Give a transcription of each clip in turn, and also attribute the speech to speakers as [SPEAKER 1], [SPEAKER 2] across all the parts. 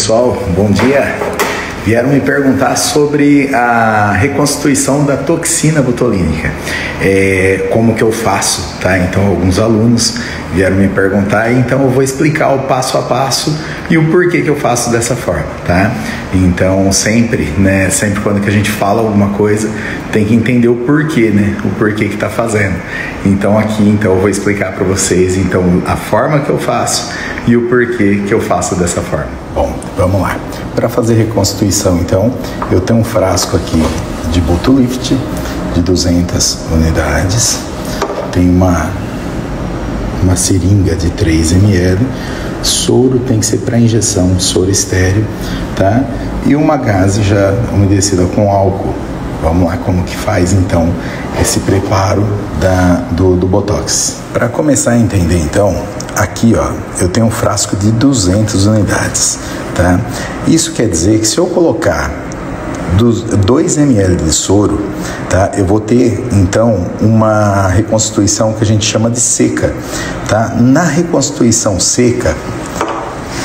[SPEAKER 1] Pessoal, bom dia. Vieram me perguntar sobre a reconstituição da toxina botulínica, como que eu faço, tá? Então alguns alunos vieram me perguntar, então eu vou explicar o passo a passo e o porquê que eu faço dessa forma, tá? Então sempre quando que a gente fala alguma coisa, tem que entender o porquê, né? O porquê que tá fazendo. Então aqui, eu vou explicar para vocês, a forma que eu faço e o porquê que eu faço dessa forma. Bom, vamos lá. Para fazer reconstituição, eu tenho um frasco aqui de Botulift de 200 unidades, tem uma seringa de 3 ml, soro tem que ser para injeção, soro estéreo, tá? E uma gaze já umedecida com álcool. Vamos lá como que faz esse preparo do Botox. Para começar a entender aqui eu tenho um frasco de 200 unidades, tá? Isso quer dizer que se eu colocar 2 ml de soro, tá? Eu vou ter uma reconstituição que a gente chama de seca, tá? Na reconstituição seca,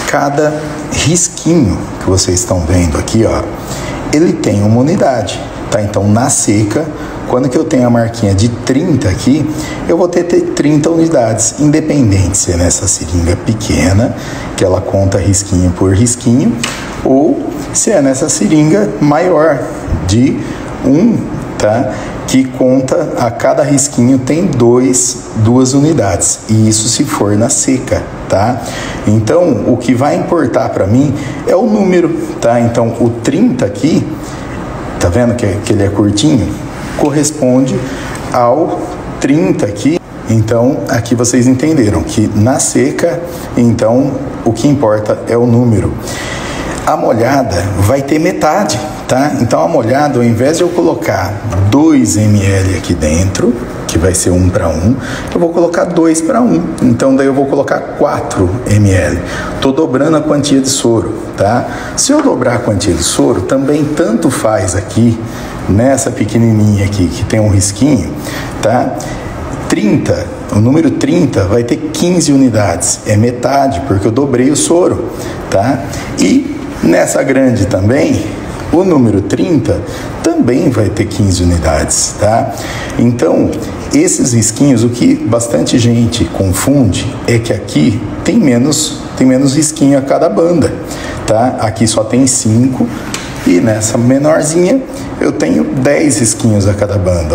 [SPEAKER 1] cada risquinho que vocês estão vendo aqui, ele tem uma unidade, tá? Então na seca, quando que eu tenho a marquinha de 30 aqui, eu vou ter 30 unidades, independente se é nessa seringa pequena, que ela conta risquinho por risquinho, ou se é nessa seringa maior, de 1, tá? Que conta, a cada risquinho tem 2 unidades, e isso se for na seca, tá? Então, o que vai importar para mim é o número, tá? Então, o 30 aqui, tá vendo que ele é curtinho? Corresponde ao 30 aqui. Então, aqui vocês entenderam que na seca, o que importa é o número. A molhada vai ter metade, tá? Então, a molhada, ao invés de eu colocar 2 ml aqui dentro, que vai ser 1 para 1, eu vou colocar 2 para 1. Então, daí eu vou colocar 4 ml. Tô dobrando a quantia de soro, tá? Se eu dobrar a quantia de soro, também tanto faz aqui, nessa pequenininha aqui, que tem um risquinho, tá? 30, o número 30 vai ter 15 unidades, é metade, porque eu dobrei o soro, tá? E nessa grande também, o número 30 também vai ter 15 unidades, tá? Então, esses risquinhos, o que bastante gente confunde é que aqui tem menos risquinho a cada banda, tá? Aqui só tem 5 e nessa menorzinha eu tenho 10 risquinhos a cada banda,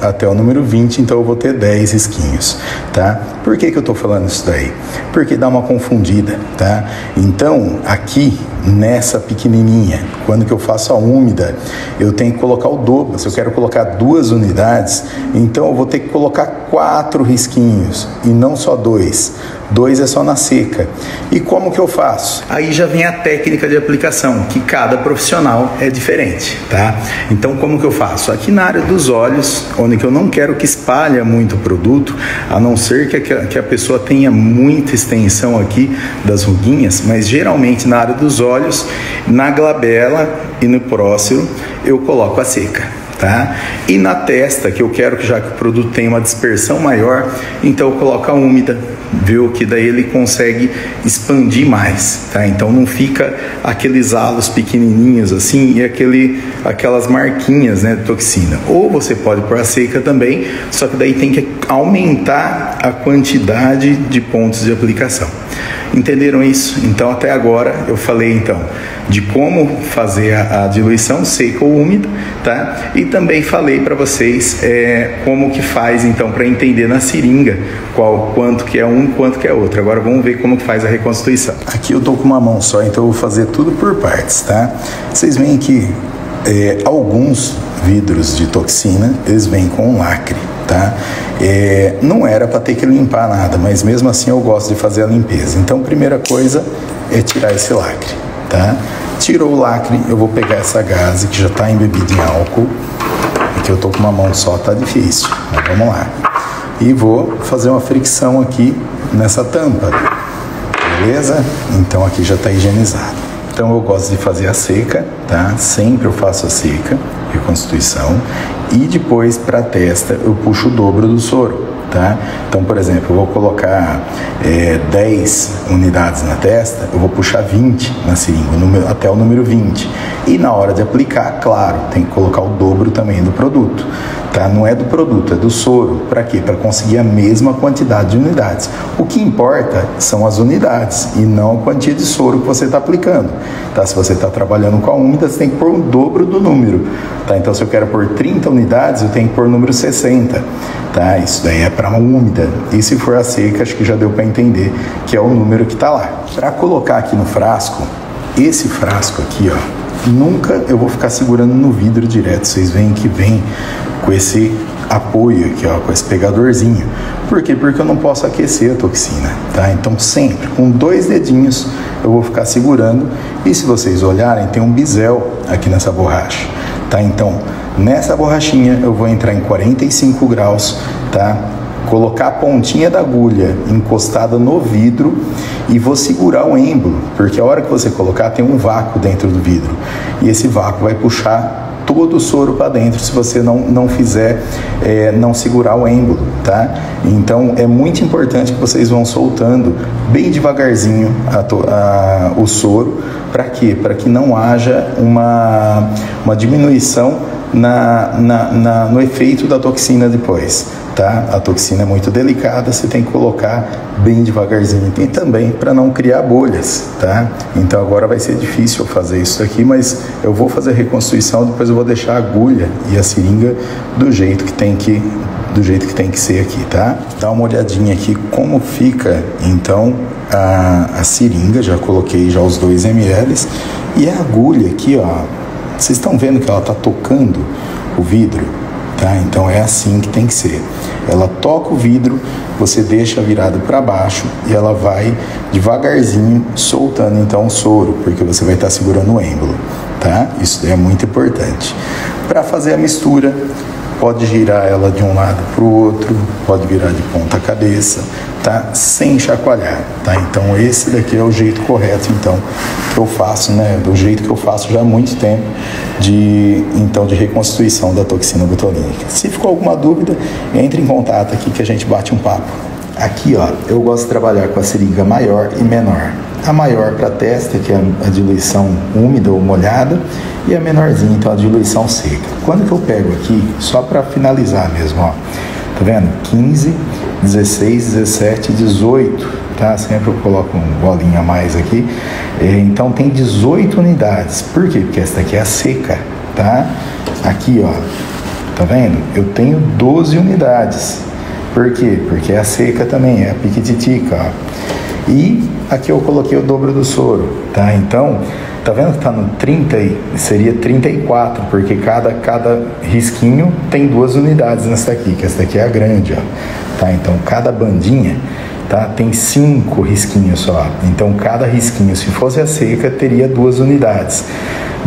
[SPEAKER 1] até o número 20, então eu vou ter 10 risquinhos, tá? Por que eu tô falando isso daí? Porque dá uma confundida, tá? Então, aqui, nessa pequenininha, quando que eu faço a úmida, eu tenho que colocar o dobro. Se eu quero colocar 2 unidades, então eu vou ter que colocar 4 risquinhos, e não só 2. 2 é só na seca. E como que eu faço? Aí já vem a técnica de aplicação, que cada profissional é diferente, tá? Então, como que eu faço? Aqui na área dos olhos, onde que eu não quero que espalhe muito o produto, a não ser que a pessoa tenha muita extensão aqui das ruguinhas, mas geralmente na área dos olhos, na glabela e no próximo, eu coloco a seca, tá? E na testa, que eu quero que já que o produto tenha uma dispersão maior, então eu coloco a úmida, viu? Que daí ele consegue expandir mais, tá? Então não fica aqueles halos pequenininhos assim e aquelas marquinhas, né, de toxina. Ou você pode pôr a seca também, só que daí tem que aumentar a quantidade de pontos de aplicação. Entenderam isso? Então até agora eu falei de como fazer a diluição seca ou úmida, tá? E também falei para vocês como que faz para entender na seringa quanto que é um, quanto que é outro. Agora vamos ver como que faz a reconstituição. Aqui eu tô com uma mão só, então eu vou fazer tudo por partes, tá? Vocês veem que alguns vidros de toxina, eles vêm com lacre, tá? Não era para ter que limpar nada, mas mesmo assim eu gosto de fazer a limpeza. Então, primeira coisa é tirar esse lacre, tá? Tirou o lacre, eu vou pegar essa gaze que já está embebida em álcool. Aqui eu tô com uma mão só, tá difícil, mas vamos lá. E vou fazer uma fricção aqui nessa tampa, beleza? Então aqui já está higienizado. Então eu gosto de fazer a seca, tá? Sempre eu faço a seca, reconstituição. E depois para a testa eu puxo o dobro do soro, tá? Então, por exemplo, eu vou colocar 10 unidades na testa, eu vou puxar 20 na seringa, até o número 20. E na hora de aplicar, claro, tem que colocar o dobro também do produto, tá? Não é do produto, é do soro. Para quê? Para conseguir a mesma quantidade de unidades. O que importa são as unidades e não a quantia de soro que você está aplicando, tá? Se você está trabalhando com a úmida, você tem que pôr o dobro do número, tá? Então, se eu quero pôr 30 unidades, eu tenho que pôr o número 60, tá? Isso daí é para a úmida. E se for a seca, acho que já deu para entender que é o número que está lá. Para colocar aqui no frasco, esse frasco aqui, ó, nunca eu vou ficar segurando no vidro direto. Vocês veem que vem com esse apoio aqui, ó, com esse pegadorzinho. Por quê? Porque eu não posso aquecer a toxina, tá? Então sempre com 2 dedinhos eu vou ficar segurando. E se vocês olharem, tem um bisel aqui nessa borracha, tá? Então nessa borrachinha eu vou entrar em 45 graus, tá? Colocar a pontinha da agulha encostada no vidro e vou segurar o êmbolo, porque a hora que você colocar tem um vácuo dentro do vidro e esse vácuo vai puxar todo o soro para dentro se você não fizer, não segurar o êmbolo, tá? Então é muito importante que vocês vão soltando bem devagarzinho o soro. Para quê? Para que não haja uma diminuição no efeito da toxina depois, tá? A toxina é muito delicada, você tem que colocar bem devagarzinho e também para não criar bolhas, tá? Então agora vai ser difícil eu fazer isso aqui, mas eu vou fazer a reconstituição, depois eu vou deixar a agulha e a seringa do jeito que tem que ser aqui, tá? Dá uma olhadinha aqui como fica então a seringa, já coloquei já os 2 ml e a agulha aqui, ó, vocês estão vendo que ela está tocando o vidro, tá? Então é assim que tem que ser. Ela toca o vidro, você deixa virado para baixo e ela vai devagarzinho soltando então o soro, porque você vai estar segurando o êmbolo, tá? Isso é muito importante. Para fazer a mistura, pode girar ela de um lado para o outro, pode virar de ponta cabeça, tá? Sem chacoalhar, tá? Então esse daqui é o jeito correto, então, que eu faço, né? Do jeito que eu faço já há muito tempo de reconstituição da toxina botulínica. Se ficou alguma dúvida, entre em contato aqui que a gente bate um papo. Aqui, ó, eu gosto de trabalhar com a seringa maior e menor. A maior para testa, que é a diluição úmida ou molhada, e a menorzinha, então a diluição seca. Quando que eu pego aqui, só para finalizar mesmo, ó, tá vendo? 15, 16, 17, 18, tá? Sempre eu coloco uma bolinha a mais aqui. Então tem 18 unidades. Por quê? Porque essa daqui é a seca, tá? Aqui, ó, tá vendo? Eu tenho 12 unidades. Por quê? Porque é a seca também, é a piquititica, ó. E aqui eu coloquei o dobro do soro, tá? Então, tá vendo que tá no 30, seria 34, porque cada risquinho tem 2 unidades nessa daqui, que essa daqui é a grande, ó, tá? Então, cada bandinha, tá? Tem 5 risquinhos só. Então, cada risquinho, se fosse a seca, teria 2 unidades.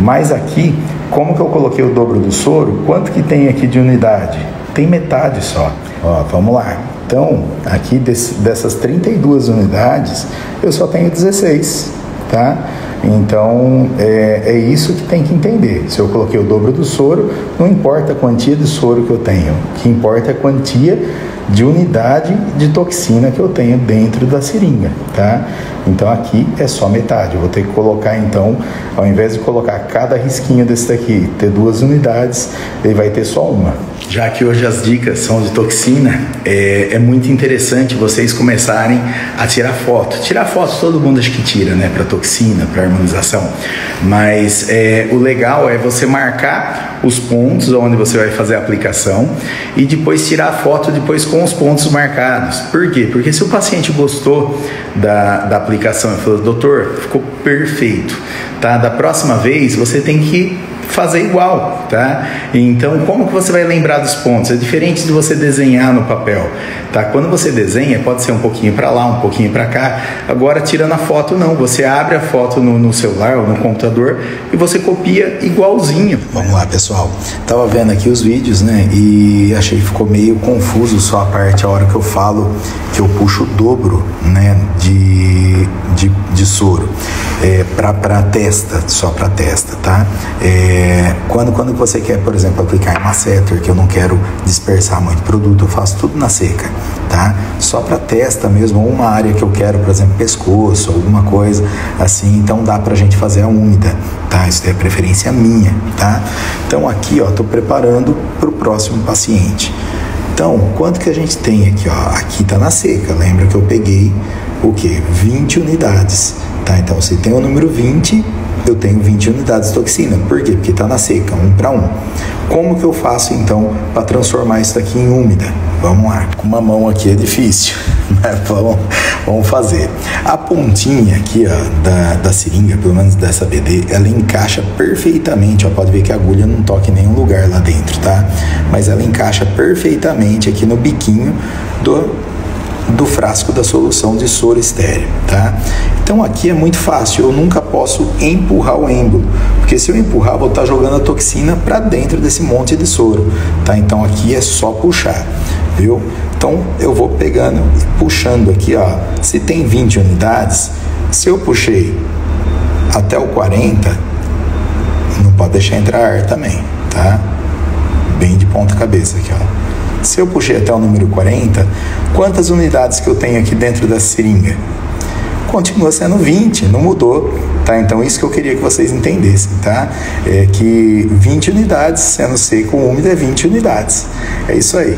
[SPEAKER 1] Mas aqui, como que eu coloquei o dobro do soro, quanto que tem aqui de unidade? Tem metade só. Ó, vamos lá. Então, aqui dessas 32 unidades, eu só tenho 16, tá? Então, é isso que tem que entender. Se eu coloquei o dobro do soro, não importa a quantia de soro que eu tenho. O que importa é a quantia de unidade de toxina que eu tenho dentro da seringa, tá? Então, aqui é só metade. Eu vou ter que colocar, então, ao invés de colocar cada risquinho desse daqui, ter 2 unidades, ele vai ter só uma. Já que hoje as dicas são de toxina, é muito interessante vocês começarem a tirar foto. Tirar foto todo mundo acha que tira, né? Para toxina, para harmonização. Mas o legal é você marcar os pontos onde você vai fazer a aplicação e depois tirar a foto depois com os pontos marcados. Por quê? Porque se o paciente gostou da aplicação e falou, doutor, ficou perfeito, tá? Da próxima vez você tem que fazer igual, tá? Então, como que você vai lembrar dos pontos? É diferente de você desenhar no papel, tá? Quando você desenha, pode ser um pouquinho para lá, um pouquinho para cá. Agora, tirando a foto, não. Você abre a foto no celular ou no computador e você copia igualzinho. Vamos lá, pessoal. Tava vendo aqui os vídeos, né? E achei que ficou meio confuso só a hora que eu falo que eu puxo o dobro, né? De soro. Para testa, só para testa, tá? Quando você quer, por exemplo, aplicar em masseter, que eu não quero dispersar muito produto, eu faço tudo na seca, tá? Só para testa mesmo, ou uma área que eu quero, por exemplo, pescoço, alguma coisa assim, então dá pra gente fazer a úmida, tá? Isso é preferência minha, tá? Então aqui, ó, tô preparando pro próximo paciente. Então, quanto que a gente tem aqui, ó? Aqui tá na seca, lembra que eu peguei o quê? 20 unidades, tá? Então, se tem o número 20, eu tenho 20 unidades de toxina. Por quê? Porque tá na seca, 1 para 1. Como que eu faço, então, para transformar isso daqui em úmida? Vamos lá. Com uma mão aqui é difícil, mas vamos fazer. A pontinha aqui, ó, da seringa, pelo menos dessa BD, ela encaixa perfeitamente, ó, pode ver que a agulha não toca em nenhum lugar lá dentro, tá? Mas ela encaixa perfeitamente aqui no biquinho do frasco da solução de soro estéreo, tá? Então aqui é muito fácil, eu nunca posso empurrar o êmbolo, porque se eu empurrar, eu vou estar jogando a toxina para dentro desse monte de soro, tá? Então aqui é só puxar, viu? Então eu vou pegando e puxando aqui, ó. Se tem 20 unidades, se eu puxei até o 40, não pode deixar entrar ar também, tá? Bem de ponta cabeça aqui, ó. Se eu puxei até o número 40, quantas unidades que eu tenho aqui dentro da seringa? Continua sendo 20, não mudou, tá? Então isso que eu queria que vocês entendessem, tá? É que 20 unidades, sendo seco ou úmido, é 20 unidades. É isso aí.